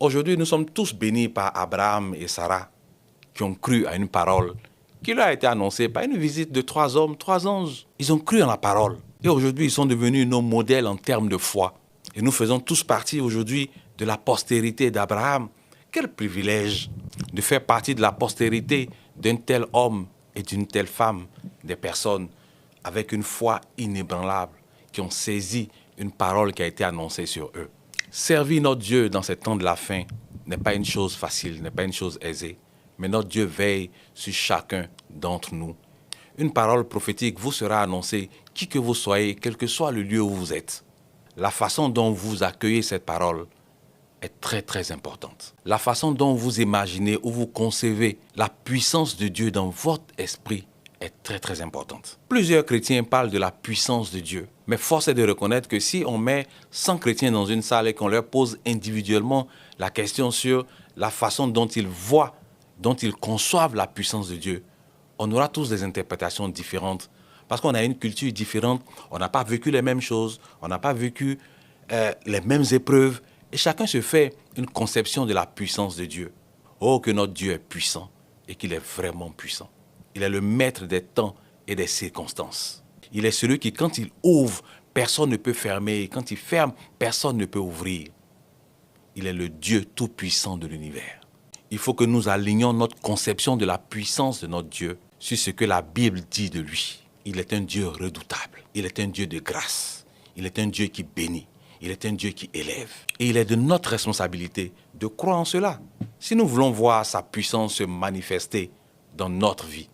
Aujourd'hui, nous sommes tous bénis par Abraham et Sarah qui ont cru à une parole qui leur a été annoncée par une visite de 3 hommes, 3 anges. Ils ont cru en la parole. Et aujourd'hui, ils sont devenus nos modèles en termes de foi. Et nous faisons tous partie aujourd'hui de la postérité d'Abraham. Quel privilège de faire partie de la postérité d'un tel homme et d'une telle femme, des personnes avec une foi inébranlable, qui ont saisi une parole qui a été annoncée sur eux. Servir notre Dieu dans ces temps de la fin n'est pas une chose facile, n'est pas une chose aisée, mais notre Dieu veille sur chacun d'entre nous. Une parole prophétique vous sera annoncée, qui que vous soyez, quel que soit le lieu où vous êtes. La façon dont vous accueillez cette parole est très très importante. La façon dont vous imaginez ou vous concevez la puissance de Dieu dans votre esprit est très très importante. Plusieurs chrétiens parlent de la puissance de Dieu, mais force est de reconnaître que si on met 100 chrétiens dans une salle et qu'on leur pose individuellement la question sur la façon dont ils voient, dont ils conçoivent la puissance de Dieu, on aura tous des interprétations différentes parce qu'on a une culture différente, on n'a pas vécu les mêmes choses, on n'a pas vécu les mêmes épreuves et chacun se fait une conception de la puissance de Dieu. Oh, que notre Dieu est puissant et qu'il est vraiment puissant. Il est le maître des temps et des circonstances. Il est celui qui, quand il ouvre, personne ne peut fermer. Et quand il ferme, personne ne peut ouvrir. Il est le Dieu tout-puissant de l'univers. Il faut que nous alignions notre conception de la puissance de notre Dieu sur ce que la Bible dit de lui. Il est un Dieu redoutable. Il est un Dieu de grâce. Il est un Dieu qui bénit. Il est un Dieu qui élève. Et il est de notre responsabilité de croire en cela. Si nous voulons voir sa puissance se manifester dans notre vie,